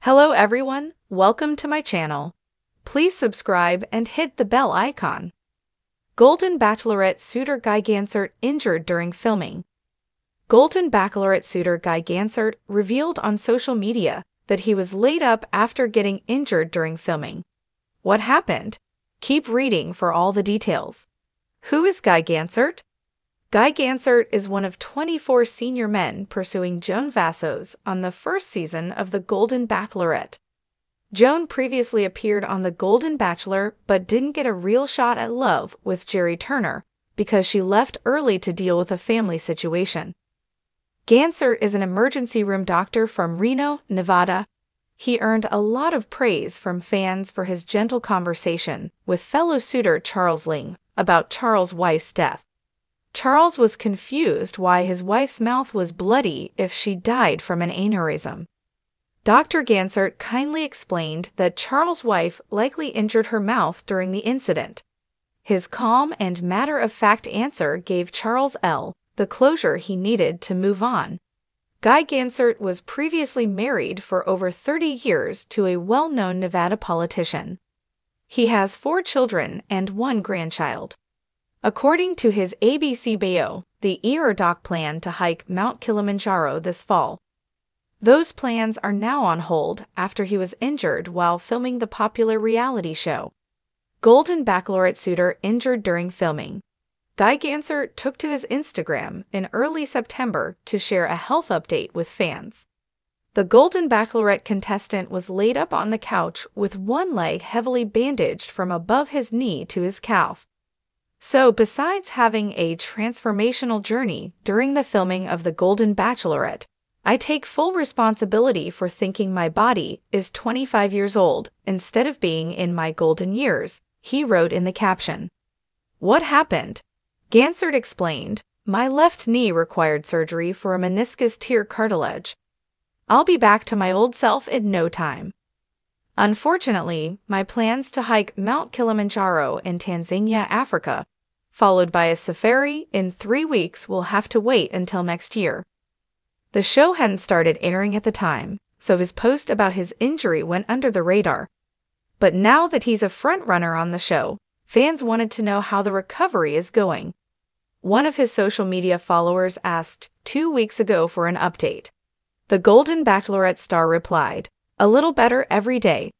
Hello everyone, welcome to my channel. Please subscribe and hit the bell icon. Golden Bachelorette suitor Guy Gansert injured during filming. Golden Bachelorette suitor Guy Gansert revealed on social media that he was laid up after getting injured during filming. What happened? Keep reading for all the details. Who is Guy Gansert? Guy Gansert is one of 24 senior men pursuing Joan Vassos on the first season of The Golden Bachelorette. Joan previously appeared on The Golden Bachelor but didn't get a real shot at love with Jerry Turner because she left early to deal with a family situation. Gansert is an emergency room doctor from Reno, Nevada. He earned a lot of praise from fans for his gentle conversation with fellow suitor Charles Ling about Charles' wife's death. Charles was confused why his wife's mouth was bloody if she died from an aneurysm. Dr. Gansert kindly explained that Charles' wife likely injured her mouth during the incident. His calm and matter-of-fact answer gave Charles the closure he needed to move on. Guy Gansert was previously married for over 30 years to a well-known Nevada politician. He has 4 children and 1 grandchild. According to his ABC bio, the doc planned to hike Mount Kilimanjaro this fall. Those plans are now on hold after he was injured while filming the popular reality show. Golden Bachelorette suitor injured during filming. Guy Gansert took to his Instagram in early September to share a health update with fans. The Golden Bachelorette contestant was laid up on the couch with one leg heavily bandaged from above his knee to his calf. So, besides having a transformational journey during the filming of The Golden Bachelorette, I take full responsibility for thinking my body is 25 years old instead of being in my golden years, he wrote in the caption. What happened? Gansert explained, my left knee required surgery for a meniscus tear cartilage. I'll be back to my old self in no time. Unfortunately, my plans to hike Mount Kilimanjaro in Tanzania, Africa, followed by a safari in 3 weeks will have to wait until next year. The show hadn't started airing at the time, so his post about his injury went under the radar. But now that he's a frontrunner on the show, fans wanted to know how the recovery is going. One of his social media followers asked 2 weeks ago for an update. The Golden Bachelorette star replied, a little better every day.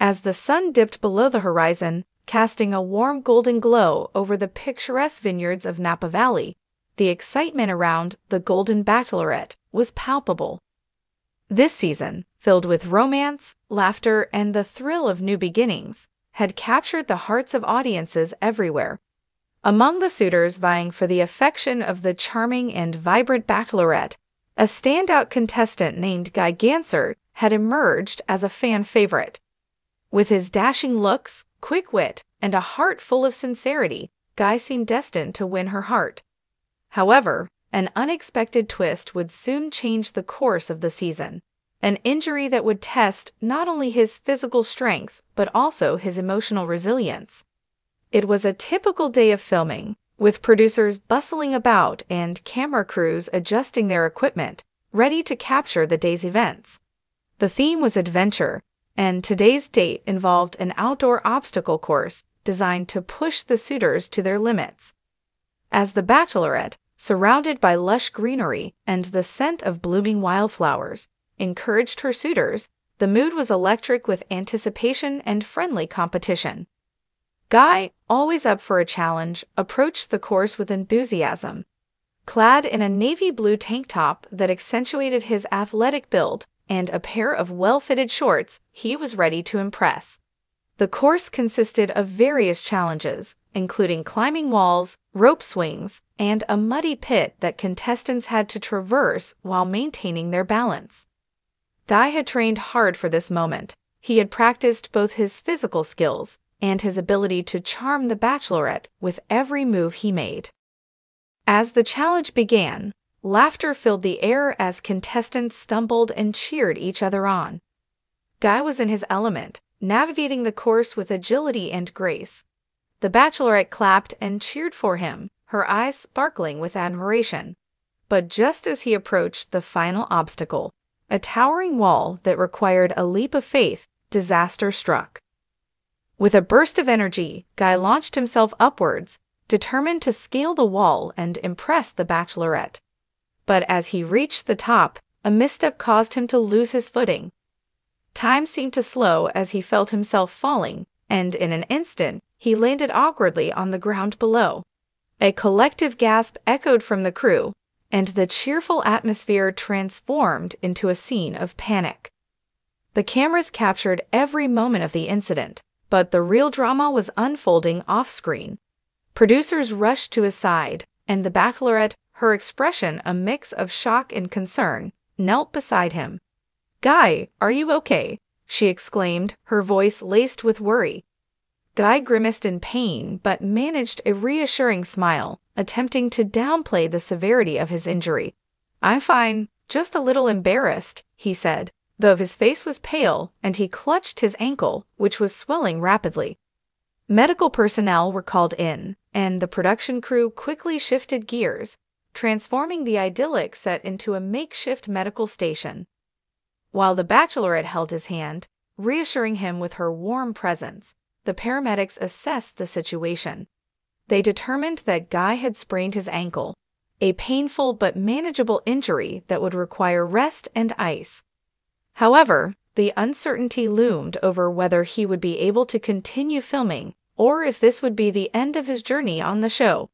As the sun dipped below the horizon, casting a warm golden glow over the picturesque vineyards of Napa Valley, the excitement around The Golden Bachelorette was palpable. This season, filled with romance, laughter, and the thrill of new beginnings, had captured the hearts of audiences everywhere. Among the suitors vying for the affection of the charming and vibrant Bachelorette, a standout contestant named Guy Gansert had emerged as a fan favorite. With his dashing looks, quick wit, and a heart full of sincerity, Guy seemed destined to win her heart. However, an unexpected twist would soon change the course of the season, an injury that would test not only his physical strength but also his emotional resilience. It was a typical day of filming, with producers bustling about and camera crews adjusting their equipment, ready to capture the day's events. The theme was adventure, and today's date involved an outdoor obstacle course designed to push the suitors to their limits. As the Bachelorette, surrounded by lush greenery and the scent of blooming wildflowers, encouraged her suitors, the mood was electric with anticipation and friendly competition. Guy, always up for a challenge, approached the course with enthusiasm. Clad in a navy blue tank top that accentuated his athletic build and a pair of well-fitted shorts, he was ready to impress. The course consisted of various challenges, including climbing walls, rope swings, and a muddy pit that contestants had to traverse while maintaining their balance. Guy had trained hard for this moment. He had practiced both his physical skills and his ability to charm the Bachelorette with every move he made. As the challenge began, laughter filled the air as contestants stumbled and cheered each other on. Guy was in his element, navigating the course with agility and grace. The Bachelorette clapped and cheered for him, her eyes sparkling with admiration. But just as he approached the final obstacle, a towering wall that required a leap of faith, disaster struck. With a burst of energy, Guy launched himself upwards, determined to scale the wall and impress the Bachelorette. But as he reached the top, a misstep caused him to lose his footing. Time seemed to slow as he felt himself falling, and in an instant, he landed awkwardly on the ground below. A collective gasp echoed from the crew, and the cheerful atmosphere transformed into a scene of panic. The cameras captured every moment of the incident, but the real drama was unfolding off-screen. Producers rushed to his side, and the Bachelorette, her expression a mix of shock and concern, knelt beside him. "Guy, are you okay?" she exclaimed, her voice laced with worry. Guy grimaced in pain but managed a reassuring smile, attempting to downplay the severity of his injury. "I'm fine, just a little embarrassed," he said, though his face was pale and he clutched his ankle, which was swelling rapidly. Medical personnel were called in, and the production crew quickly shifted gears, transforming the idyllic set into a makeshift medical station. While the Bachelorette held his hand, reassuring him with her warm presence, the paramedics assessed the situation. They determined that Guy had sprained his ankle, a painful but manageable injury that would require rest and ice. However, the uncertainty loomed over whether he would be able to continue filming or if this would be the end of his journey on the show.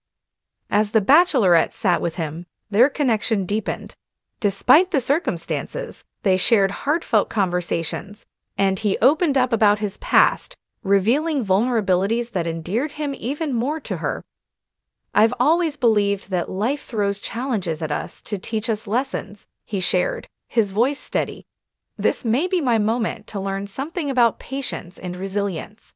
As the Bachelorette sat with him, their connection deepened. Despite the circumstances, they shared heartfelt conversations, and he opened up about his past, revealing vulnerabilities that endeared him even more to her. "I've always believed that life throws challenges at us to teach us lessons," he shared, his voice steady. "This may be my moment to learn something about patience and resilience."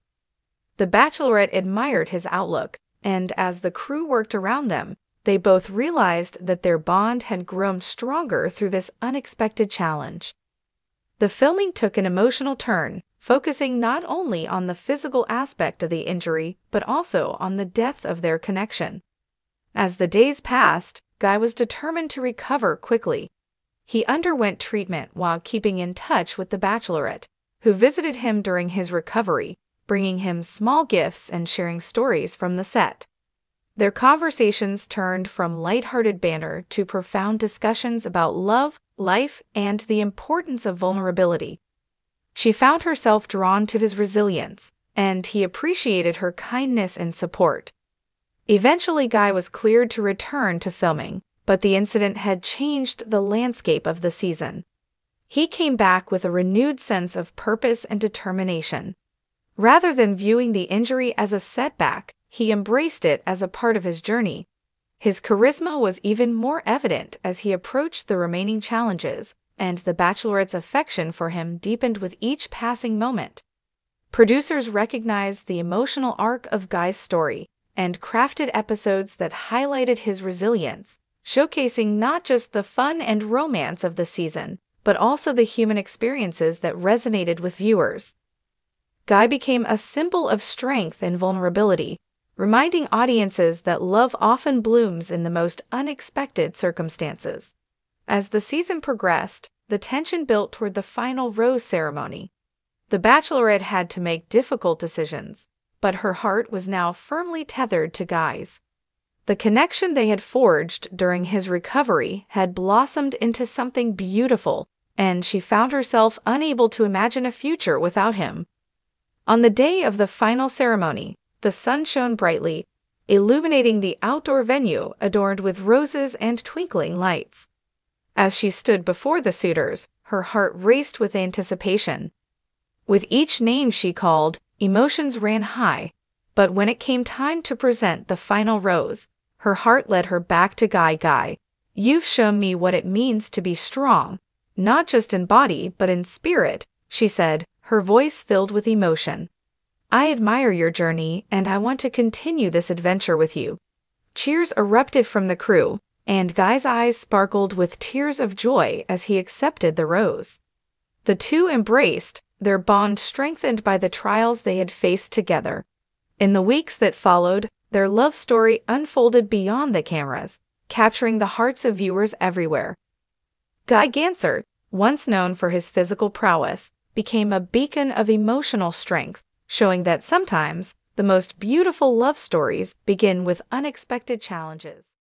The Bachelorette admired his outlook, and as the crew worked around them, they both realized that their bond had grown stronger through this unexpected challenge. The filming took an emotional turn, focusing not only on the physical aspect of the injury, but also on the depth of their connection. As the days passed, Guy was determined to recover quickly. He underwent treatment while keeping in touch with the Bachelorette, who visited him during his recovery, bringing him small gifts and sharing stories from the set. Their conversations turned from lighthearted banter to profound discussions about love, life, and the importance of vulnerability. She found herself drawn to his resilience, and he appreciated her kindness and support. Eventually, Guy was cleared to return to filming, but the incident had changed the landscape of the season. He came back with a renewed sense of purpose and determination. Rather than viewing the injury as a setback, he embraced it as a part of his journey. His charisma was even more evident as he approached the remaining challenges, and the Bachelorette's affection for him deepened with each passing moment. Producers recognized the emotional arc of Guy's story and crafted episodes that highlighted his resilience, showcasing not just the fun and romance of the season, but also the human experiences that resonated with viewers. Guy became a symbol of strength and vulnerability, reminding audiences that love often blooms in the most unexpected circumstances. As the season progressed, the tension built toward the final rose ceremony. The Bachelorette had to make difficult decisions, but her heart was now firmly tethered to Guy's. The connection they had forged during his recovery had blossomed into something beautiful, and she found herself unable to imagine a future without him. On the day of the final ceremony, the sun shone brightly, illuminating the outdoor venue adorned with roses and twinkling lights. As she stood before the suitors, her heart raced with anticipation. With each name she called, emotions ran high, but when it came time to present the final rose, her heart led her back to Guy. "Guy, you've shown me what it means to be strong, not just in body but in spirit," she said, her voice filled with emotion. "I admire your journey, and I want to continue this adventure with you." Cheers erupted from the crew, and Guy's eyes sparkled with tears of joy as he accepted the rose. The two embraced, their bond strengthened by the trials they had faced together. In the weeks that followed, their love story unfolded beyond the cameras, capturing the hearts of viewers everywhere. Guy Gansert, once known for his physical prowess, became a beacon of emotional strength, showing that sometimes the most beautiful love stories begin with unexpected challenges.